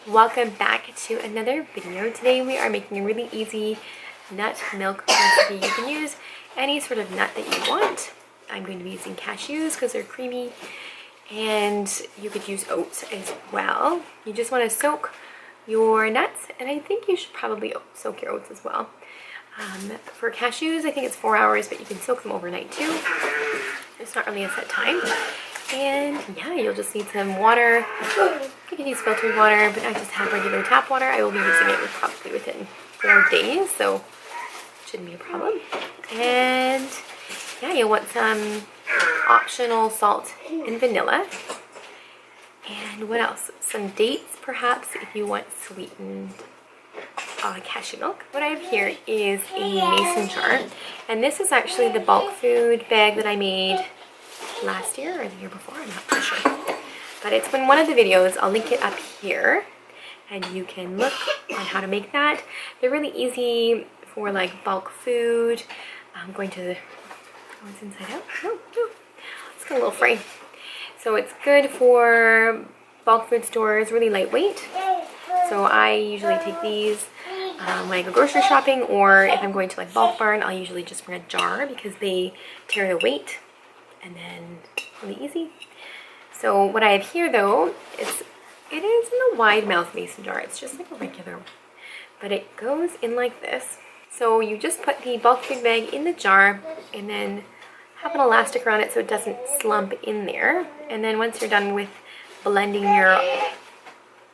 Welcome back to another video. Today we are making a really easy nut milk recipe. You can use any sort of nut that you want. I'm going to be using cashews because they're creamy, and you could use oats as well. You just want to soak your nuts, and I think you should probably soak your oats as well. For cashews, I think it's 4 hours, but you can soak them overnight too. It's not really a set time. And yeah, you'll just need some water. You can use filtered water, but I just have regular tap water. I will be using it probably within 4 days, so it shouldn't be a problem. And yeah, you'll want some optional salt and vanilla. And what else? Some dates, perhaps, if you want sweetened cashew milk. What I have here is a mason jar, and this is actually the bulk food bag that I made last year or the year before, I'm not too sure. But it's been one of the videos. I'll link it up here, and you can look on how to make that. They're really easy for like bulk food. I'm going to, oh, it's inside out? No, it's got a little frame. So it's good for bulk food stores, really lightweight. So I usually take these when I go grocery shopping, or if I'm going to like Bulk Barn, I'll usually just bring a jar because they carry the weight, and then really easy. So what I have here though is, it is in a wide mouth mason jar. It's just like a regular, but it goes in like this. So you just put the bulk food bag in the jar and then have an elastic around it so it doesn't slump in there. And then once you're done with blending your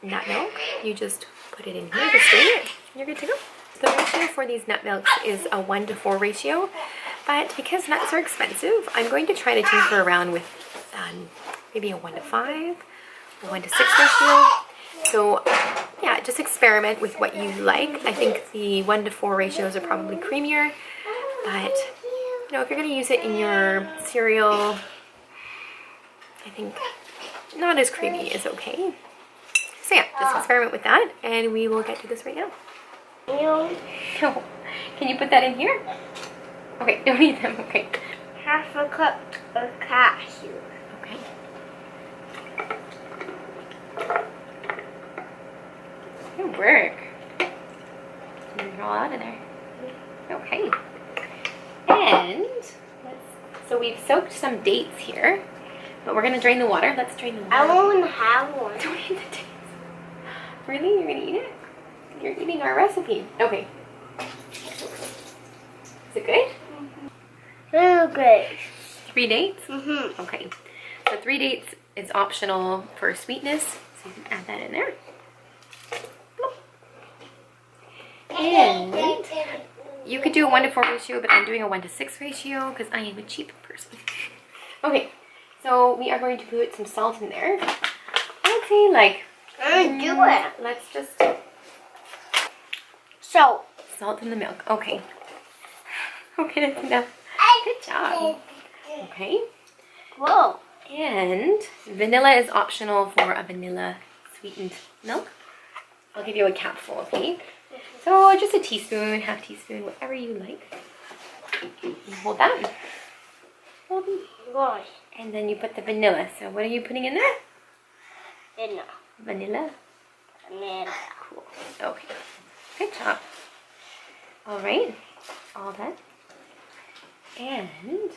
nut milk, you just put it in here to strain it, and you're good to go. The ratio for these nut milks is a 1-to-4 ratio, but because nuts are expensive, I'm going to try to tinker around with maybe a 1-to-5 or 1-to-6 ratio. So yeah, just experiment with what you like. I think the 1-to-4 ratios are probably creamier, but you know, if you're going to use it in your cereal, I think not as creamy is okay. So yeah, just experiment with that, and we will get to this right now. No. Can you put that in here? Okay, don't eat them. Okay. Half a cup of cashew. Okay. Good work. Get it all out of there. Okay. And so we've soaked some dates here, but we're gonna drain the water. Let's drain the water. I won't have one. Don't eat the dates. Really? You're gonna eat it? You're eating our recipe. Okay. Is it good? Really good. 3 dates? Mm-hmm. Okay. So 3 dates is optional for sweetness, so you can add that in there. And you could do a 1-to-4 ratio, but I'm doing a 1-to-6 ratio because I am a cheap person. Okay, so we are going to put some salt in there. I would say like, do it. let's just salt in the milk. Okay. Okay, that's enough. Good job. Okay. Whoa. And vanilla is optional for a vanilla sweetened milk. I'll give you a capful, okay? So just a teaspoon, half teaspoon, whatever you like. You hold that. Hold it. Gosh. And then you put the vanilla. So what are you putting in there? Vanilla. Vanilla. Cool. Okay. Good job. All right. All done. And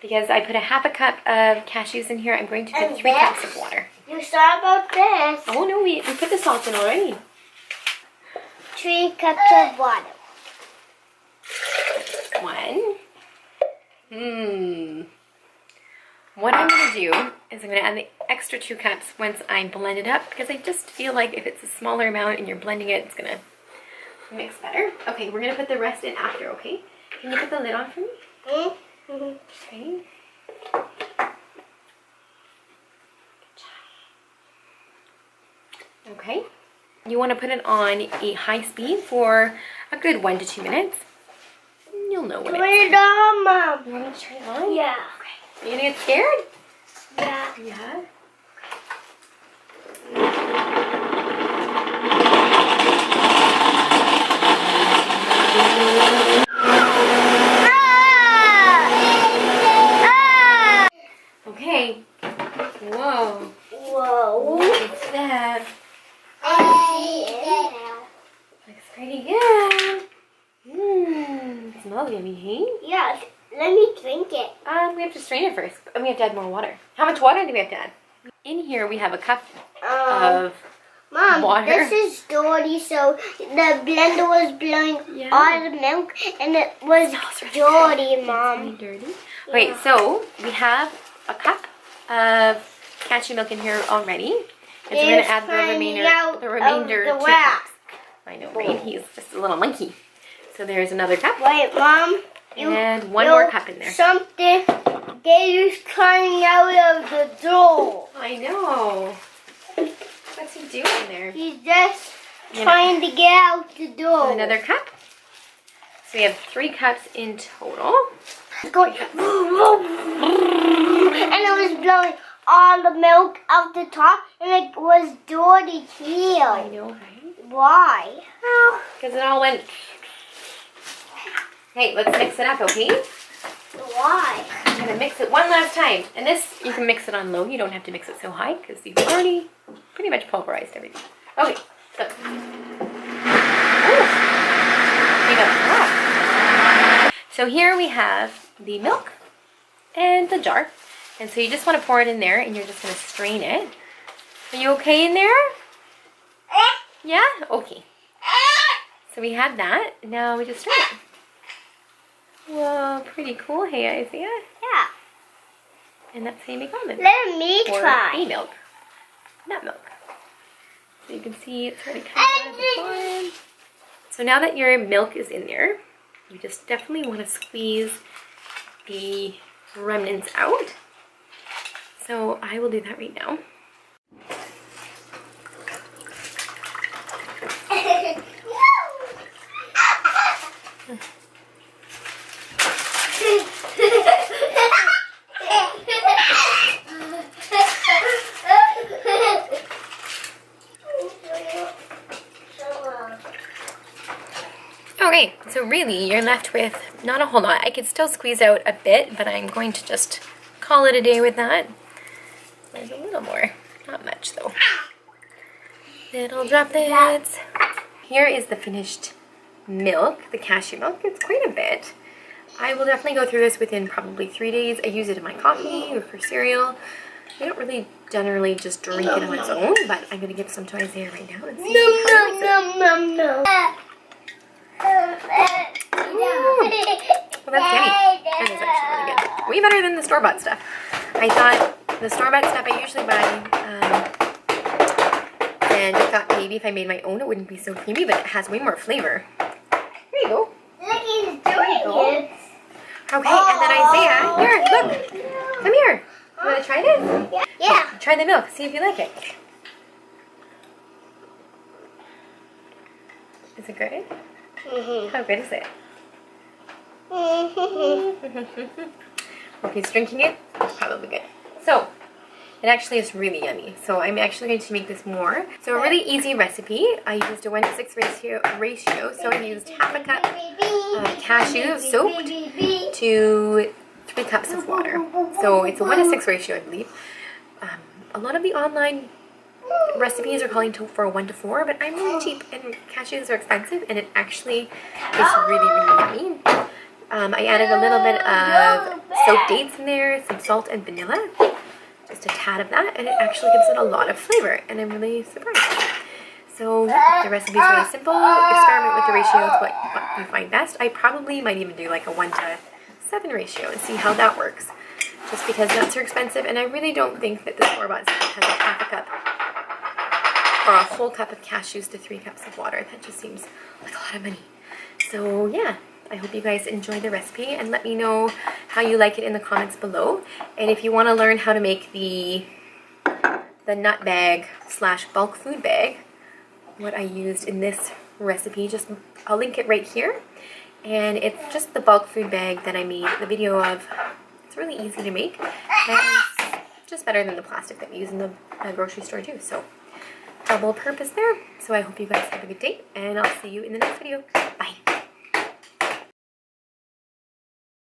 because I put a half a cup of cashews in here, I'm going to put 3 cups of water. You saw about this. Oh no, we put the salt in already. 3 cups of water. 1. What I'm going to do is I'm going to add the extra 2 cups once I blend it up, because I just feel like if it's a smaller amount and you're blending it, it's going to mix better. Okay, we're going to put the rest in after, okay? Can you put the lid on for me? Mm-hmm. Okay. Okay. You want to put it on a high speed for a good 1 to 2 minutes. You'll know when Turn it on, Mom. You want me to turn it on? Yeah. Okay. Are you gonna get scared? Yeah. Yeah. Okay. Whoa. Whoa. What's that? smells yummy, hey? Yeah, let me drink it. We have to strain it first, and we have to add more water. How much water do we have to add? In here, we have a cup of Mom, water. this is dirty, so the blender was blowing all the milk, and it was dirty, Mom. Really dirty. Okay, so we have a cup of cashew milk in here already, and so we're gonna add the remainder the 2 wax. cups. I know, right? He's just a little monkey. So there's another cup. Wait, Mom. And one more cup in there. Something is coming out of the door. I know. What's he doing there? He's just trying to get out the door. Another cup. So we have 3 cups in total. Going, and it was blowing all the milk out the top, and it was dirty here. I know, right? Why? Well, because it all went. Hey, let's mix it up, okay? Why? I'm gonna mix it one last time. And this, you can mix it on low. You don't have to mix it so high because you've already pretty much pulverized everything. Okay, so. Ooh, we got that. So here we have the milk and the jar. And so you just want to pour it in there and you're just gonna strain it. Are you okay in there? Yeah? Okay. So we have that. Now we just strain it. Whoa, pretty cool, hey Isaiah? Yeah. And that's how you make almond. Let me Or try. a milk, nut milk. So you can see it's already coming out of the bottom. So now that your milk is in there, you just definitely want to squeeze the remnants out. So I will do that right now. Okay, so really you're left with not a whole lot. I could still squeeze out a bit, but I'm going to just call it a day with that. There's a little more, not much though. Little droplets. Here is the finished milk, the cashew milk. It's quite a bit. I will definitely go through this within probably 3 days. I use it in my coffee or for cereal. I don't really generally just drink it on its own, but I'm going to give some to Isaiah right now and see how he likes it. No. Well, that's yummy. That is actually really good. Way better than the store-bought stuff. I thought the store-bought stuff I usually buy, and I thought maybe if I made my own it wouldn't be so creamy, but it has way more flavor. There you go. Look, he's doing it. Okay, and then Isaiah, here, look. Come here. You want to try this? Yeah. Try the milk. See if you like it. Is it good? How good is it? If he's drinking it, it's probably good. So, it actually is really yummy. So I'm actually going to make this more. So a really easy recipe. I used a 1:6 ratio. So I used half a cup of cashew soaked to 3 cups of water. So it's a 1:6 ratio, I believe. A lot of the online recipes are calling for a 1:4, but I'm really cheap and cashews are expensive, and it actually is really, really yummy. I added a little bit of soaked dates in there, some salt and vanilla, just a tad of that, and it actually gives it a lot of flavor, and I'm really surprised. So the recipe is really simple. Experiment with the ratios, what you find best. I probably might even do like a 1:7 ratio and see how that works, just because nuts are expensive, and I really don't think that the store-bought stuff has a half a cup or a whole cup of cashews to 3 cups of water. That just seems like a lot of money. So yeah, I hope you guys enjoy the recipe and let me know how you like it in the comments below. And if you want to learn how to make the nut bag / bulk food bag, what I used in this recipe, I'll link it right here. And it's just the bulk food bag that I made the video of. It's really easy to make, and it's just better than the plastic that we use in the grocery store too. So double purpose there. So I hope you guys have a good day, and I'll see you in the next video.